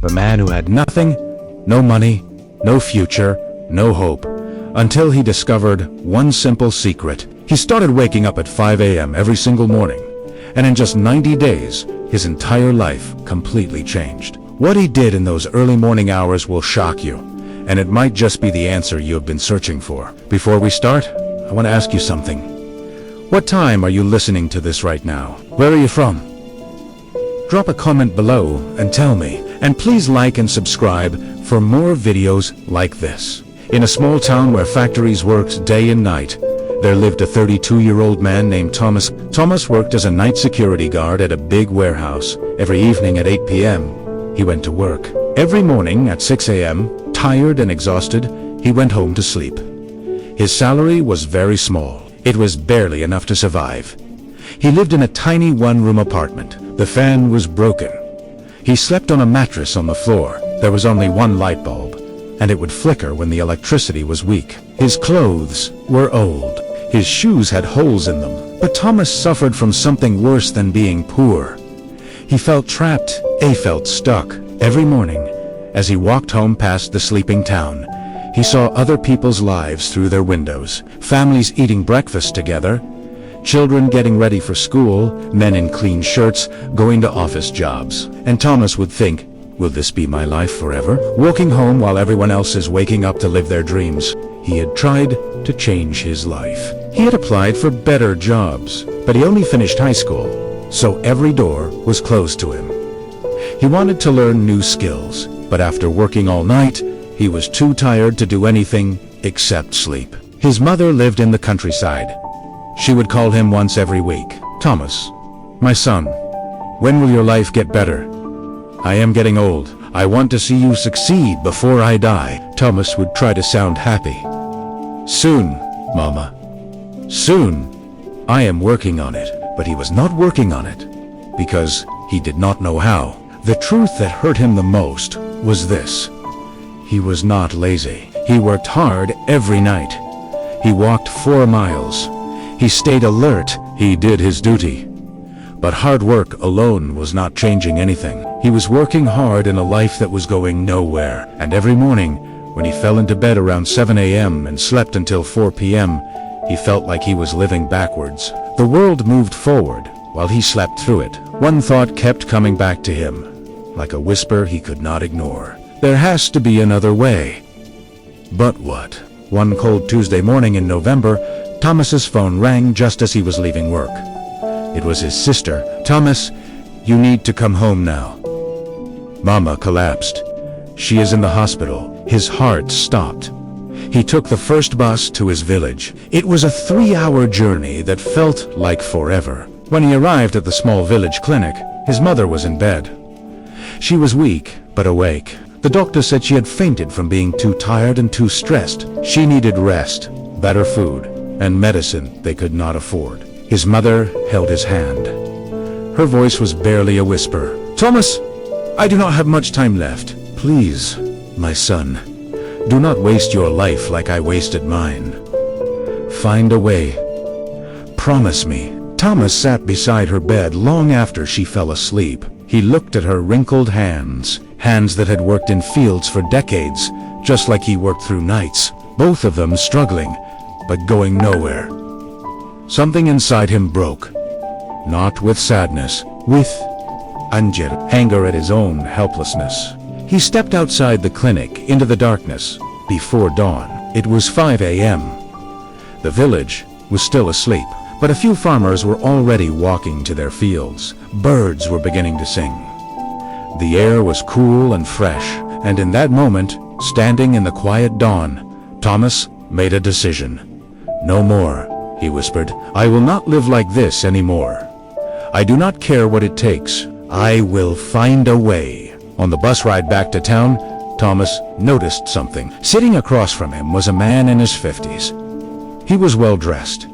a man who had nothing, no money, no future, no hope, until he discovered one simple secret. He started waking up at 5 a.m. every single morning, and in just 90 days, his entire life completely changed. What he did in those early morning hours will shock you, and it might just be the answer you have been searching for. Before we start, I want to ask you something. What time are you listening to this right now? Where are you from? Drop a comment below and tell me, and please like and subscribe for more videos like this. In a small town where factories worked day and night, there lived a 32-year-old man named Thomas. Thomas worked as a night security guard at a big warehouse. Every evening at 8 p.m., he went to work. Every morning at 6 a.m., tired and exhausted, he went home to sleep. His salary was very small. It was barely enough to survive. He lived in a tiny one-room apartment. The fan was broken. He slept on a mattress on the floor. There was only one light bulb, and it would flicker when the electricity was weak. His clothes were old. His shoes had holes in them. But Thomas suffered from something worse than being poor. He felt trapped. He felt stuck. Every morning, as he walked home past the sleeping town, he saw other people's lives through their windows. Families eating breakfast together, children getting ready for school, men in clean shirts going to office jobs. And Thomas would think, will this be my life forever? Walking home while everyone else is waking up to live their dreams. He had tried to change his life. He had applied for better jobs, but he only finished high school, so every door was closed to him. He wanted to learn new skills, but after working all night, he was too tired to do anything except sleep. His mother lived in the countryside. She would call him once every week. Thomas, my son, when will your life get better? I am getting old. I want to see you succeed before I die. Thomas would try to sound happy. Soon, Mama. Soon. I am working on it. But he was not working on it because he did not know how. The truth that hurt him the most was this. He was not lazy. He worked hard every night. He walked 4 miles. He stayed alert. He did his duty. But hard work alone was not changing anything. He was working hard in a life that was going nowhere. And every morning, when he fell into bed around 7 a.m. and slept until 4 p.m., he felt like he was living backwards. The world moved forward while he slept through it. One thought kept coming back to him, like a whisper he could not ignore. There has to be another way. But what? One cold Tuesday morning in November, Thomas's phone rang just as he was leaving work. It was his sister. Thomas, you need to come home now. Mama collapsed. She is in the hospital. His heart stopped. He took the first bus to his village. It was a 3-hour journey that felt like forever. When he arrived at the small village clinic, his mother was in bed. She was weak, but awake. The doctor said she had fainted from being too tired and too stressed. She needed rest, better food, and medicine they could not afford. His mother held his hand. Her voice was barely a whisper. Thomas, I do not have much time left. Please, my son, do not waste your life like I wasted mine. Find a way. Promise me. Thomas sat beside her bed long after she fell asleep. He looked at her wrinkled hands, hands that had worked in fields for decades, just like he worked through nights, both of them struggling, but going nowhere. Something inside him broke. Not with sadness, with anger at his own helplessness. He stepped outside the clinic into the darkness before dawn. It was 5 a.m. The village was still asleep, but a few farmers were already walking to their fields. Birds were beginning to sing. The air was cool and fresh, and in that moment, standing in the quiet dawn, Thomas made a decision. No more, he whispered. I will not live like this anymore. I do not care what it takes. I will find a way. On the bus ride back to town, Thomas noticed something. Sitting across from him was a man in his 50s. He was well dressed.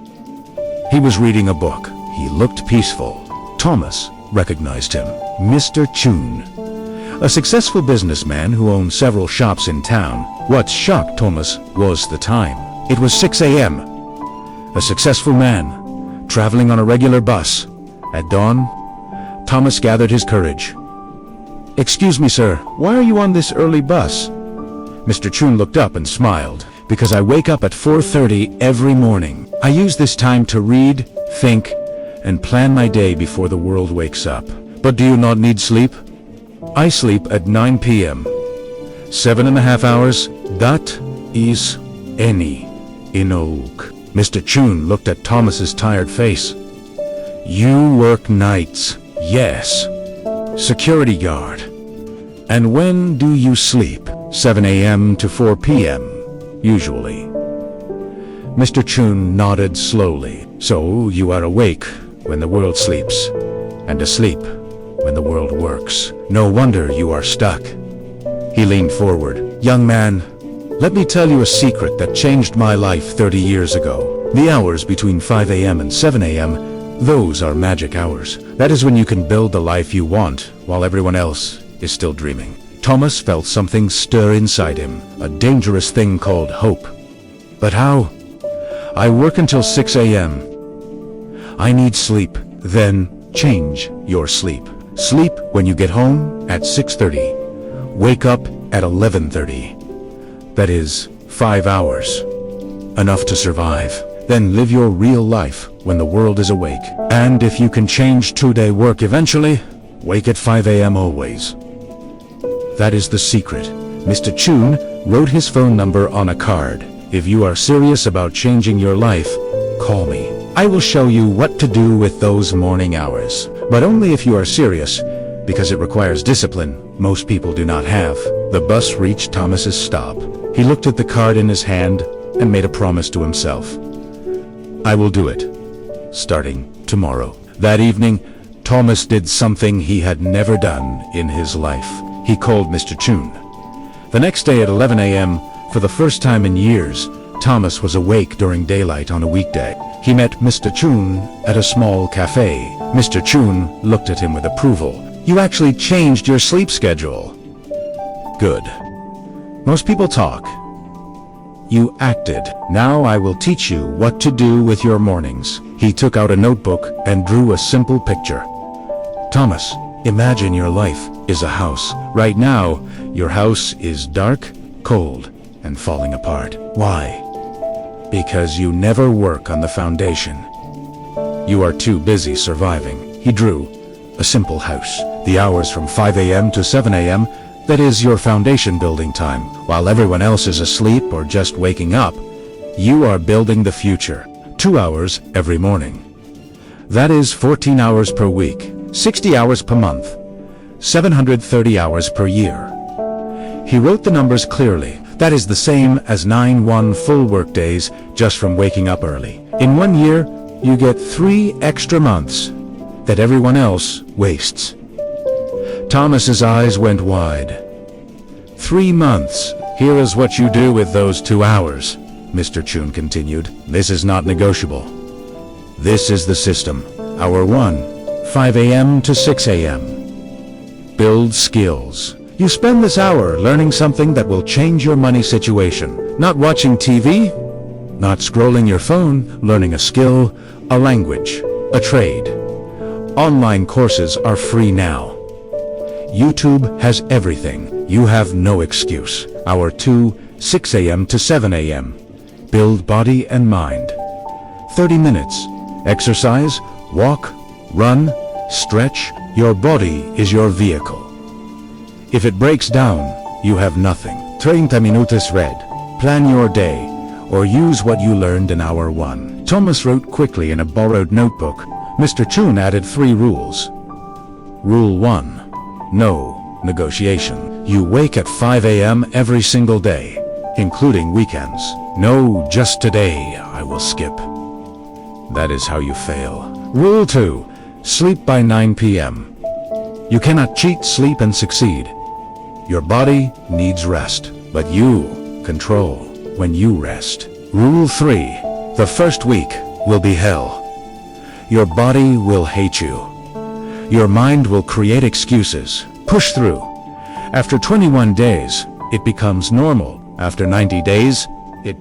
He was reading a book. He looked peaceful. Thomas recognized him. Mr. Chun, a successful businessman who owned several shops in town. What shocked Thomas was the time. It was 6 a.m. A successful man, traveling on a regular bus. At dawn, Thomas gathered his courage. "Excuse me, sir, why are you on this early bus?" Mr. Chun looked up and smiled. "Because I wake up at 4:30 every morning. I use this time to read, think, and plan my day before the world wakes up." "But do you not need sleep?" "I sleep at 9 p.m. 7.5 hours, that is any enough." Mr. Chun looked at Thomas's tired face. "You work nights, yes. Security guard. And when do you sleep?" 7 a.m. to 4 p.m. usually. Mr. Chun nodded slowly. "So you are awake when the world sleeps, and asleep when the world works. No wonder you are stuck." He leaned forward. "Young man, let me tell you a secret that changed my life 30 years ago. The hours between 5 a.m. and 7 a.m., those are magic hours. That is when you can build the life you want while everyone else is still dreaming." Thomas felt something stir inside him, a dangerous thing called hope. "But how?" "I work until 6 a.m. I need sleep." "Then change your sleep. Sleep when you get home at 6:30. Wake up at 11:30. That is 5 hours. Enough to survive. Then live your real life when the world is awake. And if you can change 2-day work eventually, wake at 5 a.m. always." That is the secret. Mr. Chun wrote his phone number on a card. "If you are serious about changing your life, call me. I will show you what to do with those morning hours. But only if you are serious, because it requires discipline most people do not have." The bus reached Thomas's stop. He looked at the card in his hand and made a promise to himself. "I will do it, starting tomorrow." That evening, Thomas did something he had never done in his life. He called Mr. Chun. The next day at 11 a.m., for the first time in years, Thomas was awake during daylight on a weekday. He met Mr. Chun at a small cafe. Mr. Chun looked at him with approval. "You actually changed your sleep schedule." "Good. Most people talk. You acted. Now I will teach you what to do with your mornings." He took out a notebook and drew a simple picture. "Thomas, imagine your life is a house. Right now, your house is dark, cold, and falling apart. Why? Because you never work on the foundation. You are too busy surviving." He drew a simple house. The hours from 5 a.m. to 7 a.m., that is your foundation building time. While everyone else is asleep or just waking up, you are building the future. 2 hours every morning. That is 14 hours per week, 60 hours per month, 730 hours per year. He wrote the numbers clearly. That is the same as 9 full work days just from waking up early. In 1 year, you get 3 extra months that everyone else wastes. Thomas's eyes went wide. 3 months. "Here is what you do with those 2 hours, Mr. Chun continued. "This is not negotiable. This is the system. Hour 1, 5 a.m. to 6 a.m. Build skills. You spend this hour learning something that will change your money situation. Not watching TV, not scrolling your phone, learning a skill, a language, a trade. Online courses are free now. YouTube has everything. You have no excuse. Hour 2, 6 a.m. to 7 a.m. Build body and mind. 30 minutes. Exercise, walk, run, stretch. Your body is your vehicle. If it breaks down, you have nothing. 30 minutos read. Plan your day, or use what you learned in hour 1. Thomas wrote quickly in a borrowed notebook. Mr. Chun added 3 rules. Rule 1. No negotiation. You wake at 5 a.m. every single day, including weekends. No, just today I will skip. That is how you fail. Rule 2. Sleep by 9 p.m. You cannot cheat sleep and succeed. Your body needs rest, but you control when you rest. Rule 3. The first week will be hell. Your body will hate you. Your mind will create excuses. Push through. After 21 days, it becomes normal. After 90 days, it